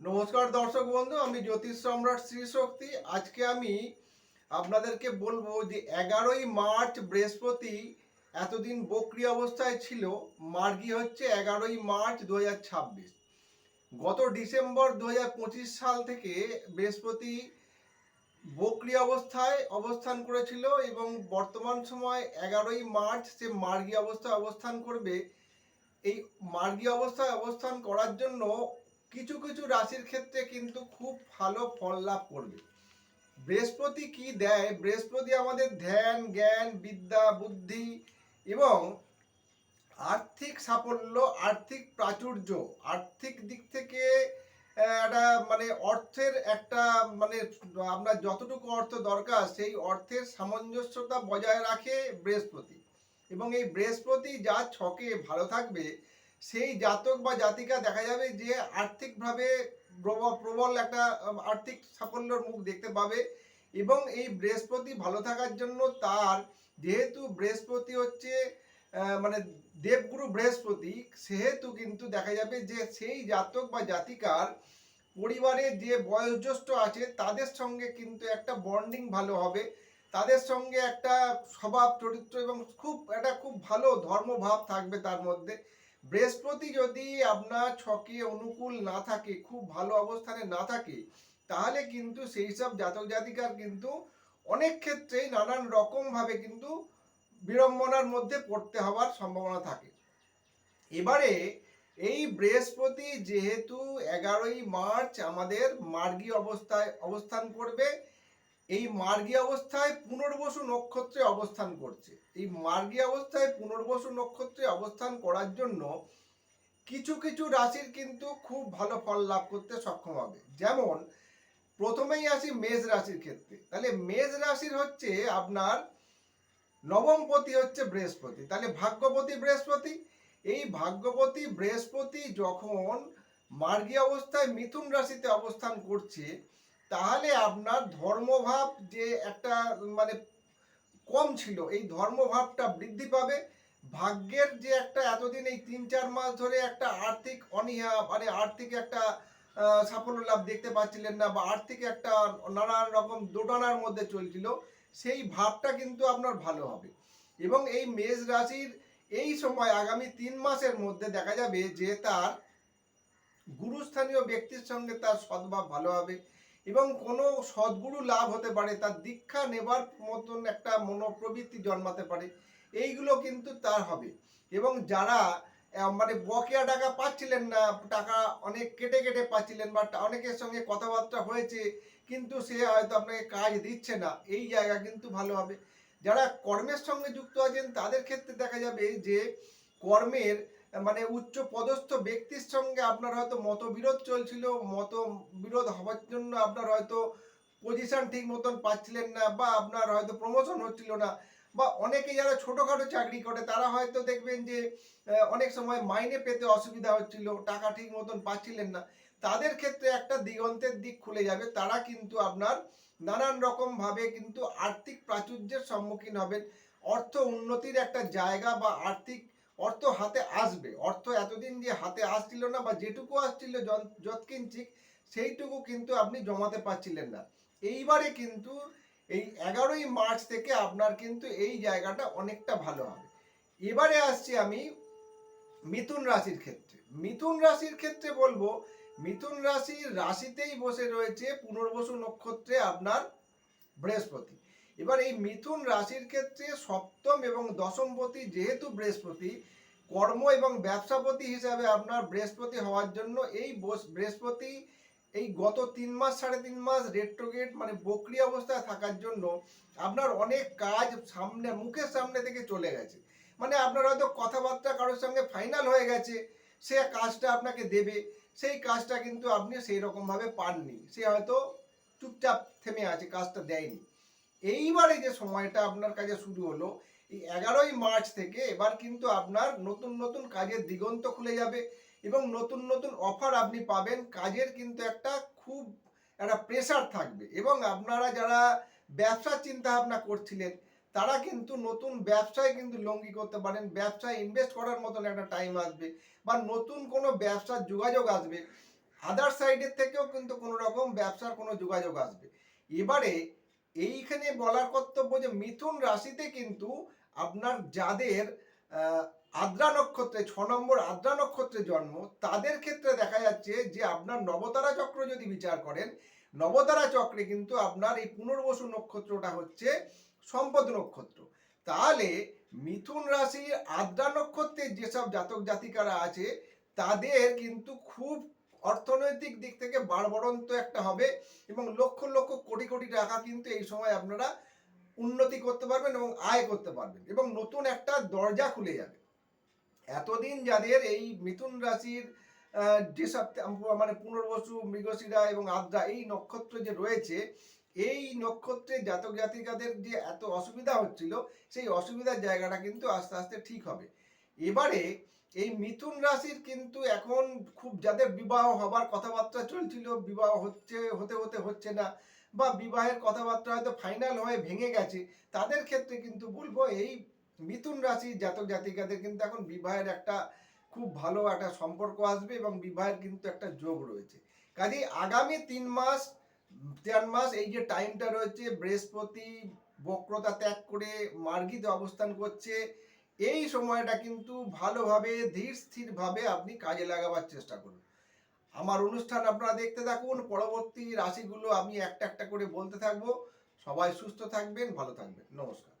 নমস্কার দর্শক বন্ধু, আমি জ্যোতিষ সম্রাট শ্রী শক্তি। আজকে আমি আপনাদেরকে বলবো যে 11ই মার্চ বৃহস্পতি এতদিন বক্রি অবস্থায় ছিল, মার্গী হচ্ছে 11ই মার্চ 2026। গত ডিসেম্বর 2025 সাল থেকে বৃহস্পতি বক্রি অবস্থায় অবস্থান করেছিল এবং বর্তমান সময় 11ই মার্চ সে মার্গী অবস্থায় অবস্থান করবে। এই মার্গী অবস্থায় অবস্থান করার জন্য কিছু কিছু রাশির ক্ষেত্রে কিন্তু খুব ভালো ফল লাভ করবে। বৃহস্পতি কি দেয়? বৃহস্পতি আমাদের ধ্যান, জ্ঞান, বিদ্যা, বুদ্ধি এবং আর্থিক সাফল্য, আর্থিক প্রাচুর্য, আর্থিক দিক থেকে একটা অর্থের একটা মানে আপনার যতটুকু অর্থ দরকার সেই অর্থের সামঞ্জস্যতা বজায় রাখে বৃহস্পতি। এবং এই বৃহস্পতি যার ছকে ভালো থাকবে সেই জাতক বা জাতিকা দেখা যাবে যে আর্থিকভাবে প্রবল একটা আর্থিক সাফল্যের মুখ দেখতে পাবে। এবং এই বৃহস্পতি ভালো থাকার জন্য তার, যেহেতু বৃহস্পতি হচ্ছে মানে দেবগুরু বৃহস্পতি, সেহেতু কিন্তু দেখা যাবে যে সেই জাতক বা জাতিকার পরিবারে যে বয়োজ্যেষ্ঠ আছে তাদের সঙ্গে কিন্তু একটা বন্ডিং ভালো হবে, তাদের সঙ্গে একটা স্বভাব চরিত্র এবং খুব ভালো ধর্মভাব থাকবে তার মধ্যে। বৃহস্পতি যদি আপনার ছকে অনুকূল না থাকে, খুব ভালো অবস্থানে না থাকে, তাহলে কিন্তু সেই সব জাতক জাতিকার কিন্তু অনেক ক্ষেত্রেই নানান রকমভাবে কিন্তু বিড়ম্বনার মধ্যে পড়তে হওয়ার সম্ভাবনা থাকে। এবারে এই বৃহস্পতি যেহেতু 11ই মার্চ আমাদের মার্গী অবস্থায় অবস্থান করবে, এই মার্গী অবস্থায় পুনর্বসু নক্ষত্রে অবস্থান করছে। এই মার্গী অবস্থায় পুনর্বসু নক্ষত্রে অবস্থান করার জন্য কিছু কিছু রাশির কিন্তু খুব ভালো ফল লাভ করতে সক্ষম হবে। যেমন প্রথমেই আসি মেষ রাশির ক্ষেত্রে। তাহলে মেষ রাশির হচ্ছে আপনার নবমপতি হচ্ছে বৃহস্পতি, তাহলে ভাগ্যপতি বৃহস্পতি। এই ভাগ্যপতি বৃহস্পতি যখন মার্গী অবস্থায় মিথুন রাশিতে অবস্থান করছে, তাহলে আপনার ধর্মভাব যে একটা মানে কম ছিল, এই ধর্মভাবটা বৃদ্ধি পাবে। ভাগ্যের যে একটা এতদিন এই 3-4 মাস ধরে একটা আর্থিক অনীহা, আর্থিক একটা সাফল্য লাভ দেখতে পাচ্ছিলেন না, বা আর্থিক একটা নানান রকম দোটানার মধ্যে চলছিল, সেই ভাবটা কিন্তু আপনার ভালো হবে। এবং এই মেষ রাশির এই সময় আগামী 3 মাসের মধ্যে দেখা যাবে যে তার গুরুস্থানীয় ব্যক্তির সঙ্গে তার সদ্ভাব ভালো হবে এবং কোনো সদ্গুরু লাভ হতে পারে, তার দীক্ষা নেবার মতন একটা মনোপ্রবৃত্তি জন্মাতে পারে, এইগুলো কিন্তু তার হবে। এবং যারা বকেয়া টাকা পাচ্ছিলেন না, টাকা অনেক কেটে কেটে পাচ্ছিলেন, বা অনেকের সঙ্গে কথাবার্তা হয়েছে কিন্তু সে হয়তো আপনাকে কাজ দিচ্ছে না, এই জায়গা কিন্তু ভালো হবে। যারা কর্মের সঙ্গে যুক্ত আছেন তাদের ক্ষেত্রে দেখা যাবে যে কর্মের উচ্চ পদস্থ ব্যক্তির সঙ্গে আপনার হয়তো মতবিরোধ চলছিল, মতবিরোধ হওয়ার জন্য আপনার হয়তো পজিশন ঠিক মতন পাচ্ছিলেন না, বা আপনার হয়তো প্রমোশন হচ্ছিল না, বা অনেকে যারা ছোটোখাটো চাকরি করে তারা হয়তো দেখবেন যে অনেক সময় মাইনে পেতে অসুবিধা হচ্ছিল, টাকা ঠিক মতন পাচ্ছিলেন না। তাদের ক্ষেত্রে একটা দিগন্তের দিক খুলে যাবে, তারা কিন্তু আপনার নানান রকমভাবে কিন্তু আর্থিক প্রাচুর্যের সম্মুখীন হবেন। অর্থ উন্নতির একটা জায়গা বা আর্থিক অর্থ হাতে আসবে। অর্থ এতদিন যে হাতে আসছিল না, বা যেটুকু আসছিল যৎকিঞ্চিৎ, সেইটুকু কিন্তু আপনি জমাতে পারছিলেন না। এইবারে কিন্তু এই 11ই মার্চ থেকে আপনার কিন্তু এই জায়গাটা অনেকটা ভালো হবে। এবারে আসছি আমি মিথুন রাশির ক্ষেত্রে। মিথুন রাশির ক্ষেত্রে বলবো, মিথুন রাশির রাশিতেই বসে রয়েছে পুনর্বসু নক্ষত্রে আপনার বৃহস্পতি। এবার এই মিথুন রাশির ক্ষেত্রে সপ্তম এবং দশমপতি যেহেতু বৃহস্পতি, কর্ম এবং ব্যবসাপতি হিসাবে আপনার বৃহস্পতি হওয়ার জন্য এই বৃহস্পতি এই গত 3 মাস 3.5 মাস রেট্রোগেট বক্রি অবস্থায় থাকার জন্য আপনার অনেক কাজ মুখের সামনে থেকে চলে গেছে। আপনার হয়তো কথাবার্তা কারোর সঙ্গে ফাইনাল হয়ে গেছে, সে কাজটা আপনাকে দেবে, সেই কাজটা কিন্তু আপনি সেই রকমভাবে পাননি, সে হয়তো চুপচাপ থেমে আছে, কাজটা দেয়নি। এইবারে যে সময়টা আপনার কাছে শুরু হলো এই 11ই মার্চ থেকে, এবার কিন্তু আপনার নতুন নতুন কাজের দিগন্ত খুলে যাবে এবং নতুন নতুন অফার আপনি পাবেন। কাজের কিন্তু খুব একটা প্রেসার থাকবে এবং আপনারা যারা ব্যবসার চিন্তা ভাবনা করছিলেন তারা কিন্তু নতুন ব্যবসায় কিন্তু লঙ্গি করতে পারেন, ব্যবসায় ইনভেস্ট করার মতন একটা টাইম আসবে, বা নতুন কোনো ব্যবসার যোগাযোগ আসবে। আদার সাইডের থেকেও কিন্তু কোনো রকম ব্যবসার কোনো যোগাযোগ আসবে। এবারে এইখানে বলার কর্তব্য যে মিথুন রাশিতে কিন্তু আপনার যাদের আদ্রা নক্ষত্রে 6 নম্বর আদ্রা নক্ষত্রে জন্ম, তাদের ক্ষেত্রে দেখা যাচ্ছে যে আপনার নবতারা চক্র যদি বিচার করেন, নবতারা চক্রে কিন্তু আপনার এই পুনর্বসু নক্ষত্রটা হচ্ছে সম্পদ নক্ষত্র। তাহলে মিথুন রাশির আদ্রা নক্ষত্রের যেসব জাতক জাতিকারা আছে তাদের কিন্তু খুব অর্থনৈতিক দিক থেকে বাড়বড়ন্ত একটা হবে এবং লক্ষ লক্ষ কোটি কোটি টাকা কিন্তু এই সময় আপনারা উন্নতি করতে পারবেন এবং আয় করতে পারবেন এবং নতুন একটা দরজা খুলে যাবে। এতদিন যাদের এই মিথুন রাশির যেসব মানে পুনর্বসু, মৃগশিরা এবং আদ্রা এই নক্ষত্র যে রয়েছে, এই নক্ষত্রে জাতক জাতিকাদের যে এত অসুবিধা হচ্ছিল, সেই অসুবিধার জায়গাটা কিন্তু আস্তে আস্তে ঠিক হবে। এবারে এই মিথুন রাশির কিন্তু এখন খুব যাদের বিবাহ হবার কথাবার্তা চলছিল, বিবাহ হচ্ছে না, বা বিবাহের কথাবার্তা হয়তো ফাইনাল হয়ে ভেঙে গেছে, তাদের ক্ষেত্রে কিন্তু বলবো এই মিথুন রাশির জাতক জাতিকাদের কিন্তু এখন বিবাহের একটা খুব ভালো একটা সম্পর্ক আসবে এবং বিবাহের কিন্তু একটা যোগ রয়েছে। কাজেই আগামী 3 মাস 4 মাস এই যে টাইমটা রয়েছে, বৃহস্পতি বক্রতা ত্যাগ করে মার্গীতে অবস্থান করছে, এই সময়টা কিন্তু ভালোভাবে ধীর স্থিরভাবে আপনি কাজে লাগাবার চেষ্টা করুন। আমার অনুষ্ঠান আপনারা দেখতে থাকুন, পরবর্তী রাশিগুলো আমি একটা একটা করে বলতে থাকবো। সবাই সুস্থ থাকবেন, ভালো থাকবেন। নমস্কার।